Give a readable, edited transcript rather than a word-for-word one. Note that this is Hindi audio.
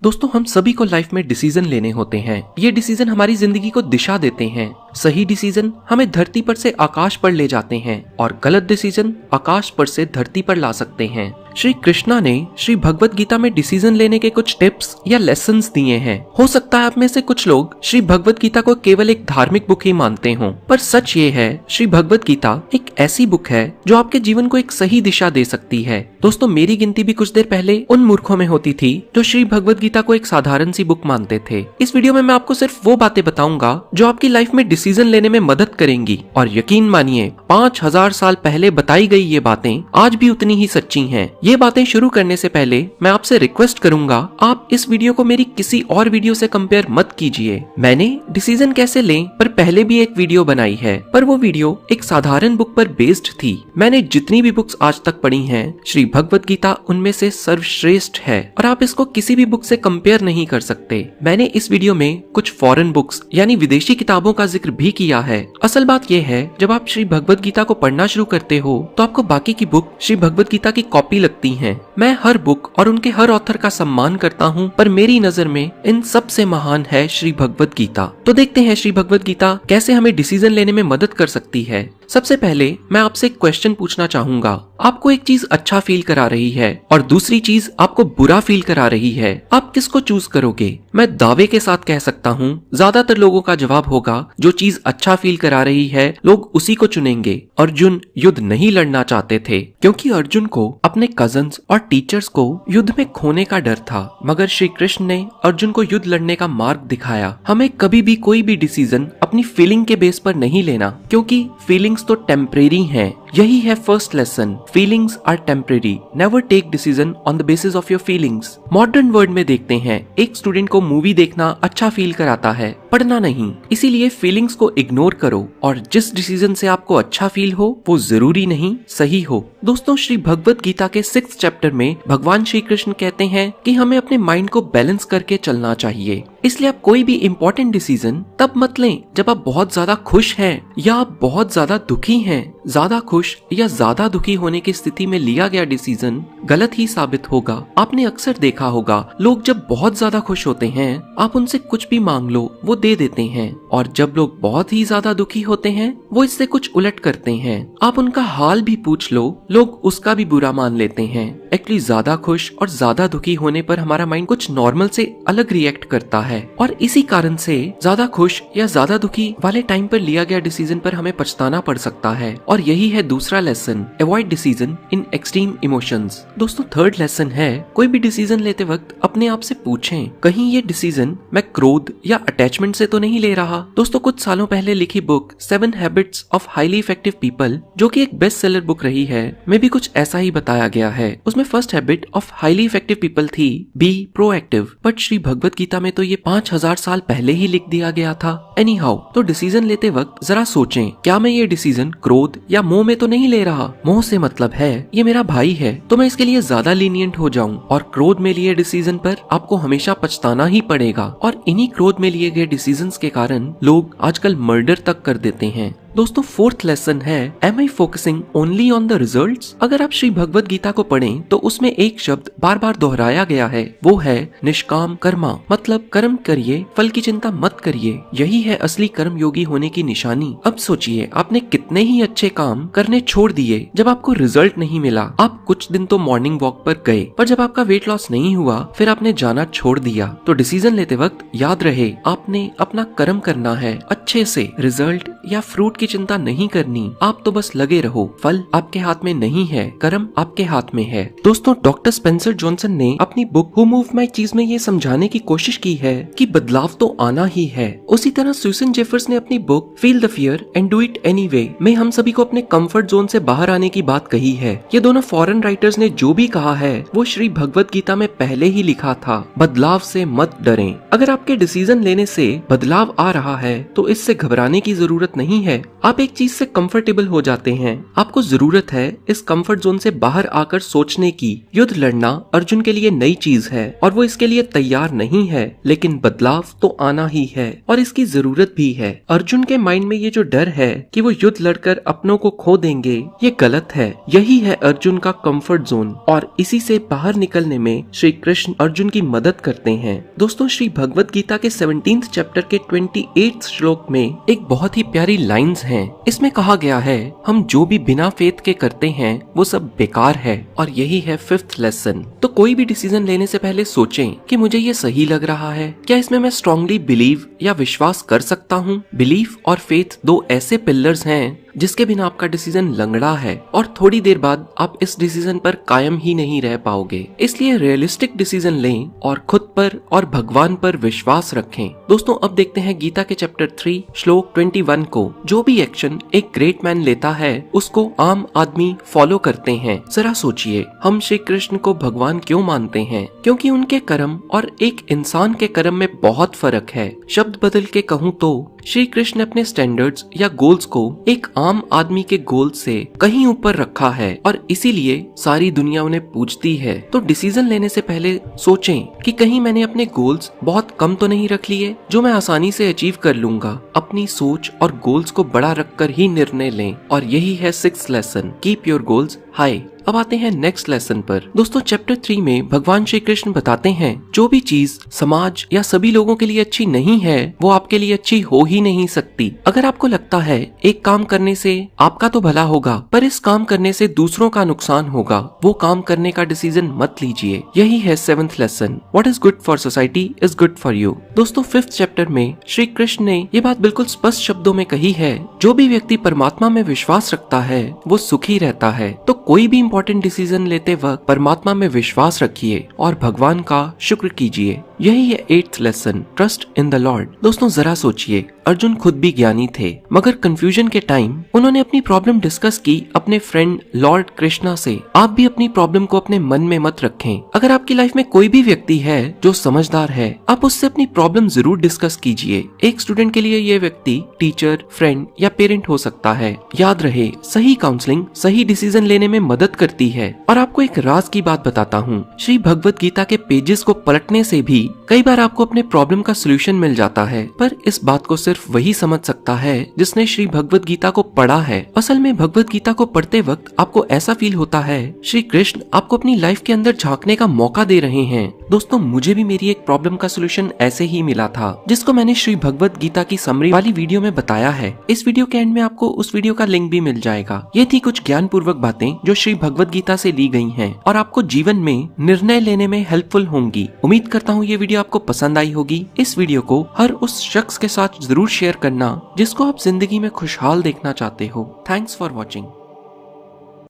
दोस्तों हम सभी को लाइफ में डिसीजन लेने होते हैं। ये डिसीजन हमारी जिंदगी को दिशा देते हैं। सही डिसीजन हमें धरती पर से आकाश पर ले जाते हैं और गलत डिसीजन आकाश पर से धरती पर ला सकते हैं। श्री कृष्णा ने श्री भगवत गीता में डिसीजन लेने के कुछ टिप्स या लेसन्स दिए हैं। हो सकता है आप में से कुछ लोग श्री भगवत गीता को केवल एक धार्मिक बुक ही मानते हों, पर सच ये है श्री भगवत गीता एक ऐसी बुक है जो आपके जीवन को एक सही दिशा दे सकती है। दोस्तों मेरी गिनती भी कुछ देर पहले उन मूर्खों में होती थी जो श्री भगवत गीता को एक साधारण सी बुक मानते थे। इस वीडियो में मैं आपको सिर्फ वो बातें बताऊंगा जो आपकी लाइफ में डिसीजन लेने में मदद करेंगी, और यकीन मानिए 5000 साल पहले बताई गई ये बातें आज भी उतनी ही सच्ची हैं। ये बातें शुरू करने से पहले मैं आपसे रिक्वेस्ट करूंगा, आप इस वीडियो को मेरी किसी और वीडियो से कंपेयर मत कीजिए। मैंने डिसीजन कैसे लें पर पहले भी एक वीडियो बनाई है, पर वो वीडियो एक साधारण बुक पर बेस्ड थी। मैंने जितनी भी बुक्स आज तक पढ़ी हैं, श्री भगवत गीता उनमें से सर्वश्रेष्ठ है और आप इसको किसी भी बुक से कंपेयर नहीं कर सकते। मैंने इस वीडियो में कुछ फॉरेन बुक्स यानी विदेशी किताबों का जिक्र भी किया है। असल बात यह है, जब आप श्री भगवत गीता को पढ़ना शुरू करते हो तो आपको बाकी की बुक श्री भगवत गीता की कॉपी लगती हैं। मैं हर बुक और उनके हर ऑथर का सम्मान करता हूँ, पर मेरी नजर में इन सबसे महान है श्री भगवत गीता। तो देखते हैं श्री भगवत गीता कैसे हमें डिसीजन लेने में मदद कर सकती है। सबसे पहले मैं आपसे एक क्वेश्चन पूछना चाहूंगा। आपको एक चीज अच्छा फील करा रही है और दूसरी चीज आपको बुरा फील करा रही है, आप किसको चूज करोगे? मैं दावे के साथ कह सकता हूँ ज्यादातर लोगों का जवाब होगा जो चीज अच्छा फील करा रही है लोग उसी को चुनेंगे। अर्जुन युद्ध नहीं लड़ना चाहते थे क्योंकि अर्जुन को अपने कजन्स और टीचर्स को युद्ध में खोने का डर था, मगर श्री कृष्ण ने अर्जुन को युद्ध लड़ने का मार्ग दिखाया। हमें कभी भी कोई भी डिसीजन अपनी फीलिंग के बेस पर नहीं लेना, क्योंकि फीलिंग्स तो टेम्परेरी हैं। यही है first lesson, feelings are temporary, never take decision on the basis of your feelings. Modern world में देखते हैं एक स्टूडेंट को मूवी देखना अच्छा फील कराता है, पढ़ना नहीं। इसीलिए फीलिंग्स को इग्नोर करो और जिस डिसीजन से आपको अच्छा फील हो वो जरूरी नहीं सही हो। दोस्तों श्री भगवत गीता के 6th चैप्टर में भगवान श्री कृष्ण कहते हैं कि हमें अपने माइंड को बैलेंस करके चलना चाहिए। इसलिए आप कोई भी इम्पोर्टेंट डिसीजन तब मत लें जब आप बहुत ज्यादा खुश हैं या आप बहुत ज्यादा दुखी हैं। ज्यादा खुश या ज्यादा दुखी होने की स्थिति में लिया गया डिसीजन गलत ही साबित होगा। आपने अक्सर देखा होगा लोग जब बहुत ज्यादा खुश होते हैं आप उनसे कुछ भी मांग लो वो दे देते हैं, और जब लोग बहुत ही ज्यादा दुखी होते हैं वो इससे कुछ उलट करते हैं। आप उनका हाल भी पूछ लो, लोग उसका भी बुरा मान लेते हैं। एक्चुअली ज्यादा खुश और ज्यादा दुखी होने पर हमारा माइंड कुछ नॉर्मल से अलग रिएक्ट करता है, और इसी कारण से ज्यादा खुश या ज्यादा दुखी वाले टाइम पर लिया गया डिसीजन पर हमें पछताना पड़ सकता है। और यही है दूसरा lesson, avoid decision in extreme emotions. दोस्तों थर्ड लेसन है, कोई भी डिसीजन लेते वक्त अपने आप से पूछें कहीं ये डिसीजन मैं क्रोध या अटैचमेंट से तो नहीं ले रहा। दोस्तों कुछ सालों पहले लिखी book 7 habits of highly effective people, जो कि एक बेस्ट सेलर बुक रही है, में भी कुछ ऐसा ही बताया गया है। उसमें first habit of highly effective people थी be proactive, but Shri Bhagavad Gita में तो ये 5000 साल पहले ही लिख दिया गया था। एनी हाउ, तो डिसीजन लेते वक्त जरा सोचें, क्या मैं ये डिसीजन क्रोध या मोह में तो नहीं ले रहा? मोह से मतलब है ये मेरा भाई है तो मैं इसके लिए ज्यादा लीनियंट हो जाऊं, और क्रोध में लिए डिसीजन पर आपको हमेशा पछताना ही पड़ेगा। और इन्हीं क्रोध में लिए गए डिसीजंस के कारण लोग आजकल मर्डर तक कर देते हैं। दोस्तों फोर्थ लेसन है, am I focusing only on the results? अगर आप श्री भगवत गीता को पढ़ें तो उसमें एक शब्द बार बार दोहराया गया है, वो है निष्काम कर्मा, मतलब कर्म करिए फल की चिंता मत करिए। यही है असली कर्म योगी होने की निशानी। अब सोचिए आपने कितने ही अच्छे काम करने छोड़ दिए जब आपको रिजल्ट नहीं मिला। आप कुछ दिन तो मॉर्निंग वॉक पर गए, पर जब आपका वेट लॉस नहीं हुआ फिर आपने जाना छोड़ दिया। तो डिसीजन लेते वक्त याद रहे आपने अपना कर्म करना है अच्छे से, रिजल्ट या फ्रूट की चिंता नहीं करनी। आप तो बस लगे रहो, फल आपके हाथ में नहीं है, कर्म आपके हाथ में है। दोस्तों डॉक्टर स्पेंसर जॉनसन ने अपनी बुक हु मूव माई चीज में ये समझाने की कोशिश की है कि बदलाव तो आना ही है। उसी तरह सुसन जेफर्स ने अपनी book feel the fear and do it anyway में हम सभी को अपने कंफर्ट जोन से बाहर आने की बात कही है। ये दोनों फॉरेन राइटर्स ने जो भी कहा है वो श्री भगवत गीता में पहले ही लिखा था। बदलाव से मत डरें। अगर आपके डिसीजन लेने से बदलाव आ रहा है तो इससे घबराने की जरूरत नहीं है। आप एक चीज से कंफर्टेबल हो जाते हैं। आपको जरूरत है इस कंफर्ट जोन से बाहर आकर सोचने की। युद्ध लड़ना अर्जुन के लिए नई चीज है और वो इसके लिए तैयार नहीं है, लेकिन बदलाव तो आना ही है और इसकी जरूरत भी है। अर्जुन के माइंड में ये जो डर है कि वो युद्ध लड़कर अपनों को खो देंगे, ये गलत है। यही है अर्जुन का कंफर्ट जोन और इसी से बाहर निकलने में श्री कृष्ण अर्जुन की मदद करते हैं। दोस्तों, श्री भगवत गीता के 17th चैप्टर के 28th श्लोक में एक बहुत ही प्यारी लाइंस हैं। इसमें कहा गया है, हम जो भी बिना फेथ के करते हैं वो सब बेकार है। और यही है 5th लेसन। तो कोई भी डिसीजन लेने से पहले सोचें कि मुझे ये सही लग रहा है, क्या इसमें मैं स्ट्रांगली बिलीव या विश्वास कर सकता हूँ। बिलीफ और फेथ दो ऐसे पिलर्स हैं जिसके बिना आपका डिसीजन लंगड़ा है और थोड़ी देर बाद आप इस डिसीजन पर कायम ही नहीं रह पाओगे। इसलिए रियलिस्टिक डिसीजन लें और खुद पर और भगवान पर विश्वास रखें। दोस्तों, अब देखते हैं गीता के चैप्टर 3 श्लोक 21 को। जो भी एक्शन एक ग्रेट मैन लेता है उसको आम आदमी फॉलो करते हैं। जरा सोचिए, हम श्री कृष्ण को भगवान क्यों मानते हैं? क्योंकि उनके कर्म और एक इंसान के कर्म में बहुत फर्क है। शब्द बदल के कहूँ तो श्री कृष्ण अपने स्टैंडर्ड्स या गोल्स को एक आम आदमी के गोल से कहीं ऊपर रखा है और इसीलिए सारी दुनिया उन्हें पूजती है। तो डिसीजन लेने से पहले सोचें कि कहीं मैंने अपने गोल्स बहुत कम तो नहीं रख लिए जो मैं आसानी से अचीव कर लूंगा। अपनी सोच और गोल्स को बड़ा रखकर ही निर्णय लें और यही है 6th lesson, keep your goals high. अब आते हैं नेक्स्ट लेसन पर। दोस्तों, चैप्टर 3 में भगवान श्री कृष्ण बताते हैं, जो भी चीज समाज या सभी लोगों के लिए अच्छी नहीं है वो आपके लिए अच्छी हो ही नहीं सकती। अगर आपको लगता है एक काम करने से आपका तो भला होगा पर इस काम करने से दूसरों का नुकसान होगा, वो काम करने का डिसीजन मत लीजिए। यही है 7th lesson, what is good for society is good for you. दोस्तों, 5th चैप्टर में श्री कृष्ण ने ये बात बिल्कुल स्पष्ट शब्दों में कही है, जो भी व्यक्ति परमात्मा में विश्वास रखता है वो सुखी रहता है। तो कोई भी इंपॉर्टेंट डिसीजन लेते वक्त परमात्मा में विश्वास रखिए और भगवान का शुक्र कीजिए। यही है 8th lesson, trust in the Lord. दोस्तों, जरा सोचिए, अर्जुन खुद भी ज्ञानी थे मगर कंफ्यूजन के टाइम उन्होंने अपनी प्रॉब्लम डिस्कस की अपने फ्रेंड लॉर्ड कृष्णा से। आप भी अपनी प्रॉब्लम को अपने मन में मत रखें। अगर आपकी लाइफ में कोई भी व्यक्ति है जो समझदार है, आप उससे अपनी प्रॉब्लम जरूर डिस्कस कीजिए। एक स्टूडेंट के लिए ये व्यक्ति टीचर, फ्रेंड या पेरेंट हो सकता है। याद रहे, सही काउंसलिंग सही डिसीजन लेने में मदद करती है। और आपको एक राज की बात बताता हूँ, श्री भगवत गीता के पेजेस को पलटने से भी कई बार आपको अपने प्रॉब्लम का सोल्यूशन मिल जाता है। पर इस बात को सिर्फ वही समझ सकता है जिसने श्री भगवत गीता को पढ़ा है। असल में भगवत गीता को पढ़ते वक्त आपको ऐसा फील होता है श्री कृष्ण आपको अपनी लाइफ के अंदर झांकने का मौका दे रहे हैं। दोस्तों, मुझे भी मेरी एक प्रॉब्लम का सोल्यूशन ऐसे ही मिला था जिसको मैंने श्री भगवत गीता की समरी वाली वीडियो में बताया है। इस वीडियो के एंड में आपको उस वीडियो का लिंक भी मिल जाएगा। ये थी कुछ ज्ञान पूर्वक बातें जो श्री भगवत गीता से ली गई हैं और आपको जीवन में निर्णय लेने में हेल्पफुल होंगी। उम्मीद करता हूँ ये वीडियो आपको पसंद आई होगी। इस वीडियो को हर उस शख्स के साथ जरूर शेयर करना जिसको आप जिंदगी में खुशहाल देखना चाहते हो। Thanks for watching.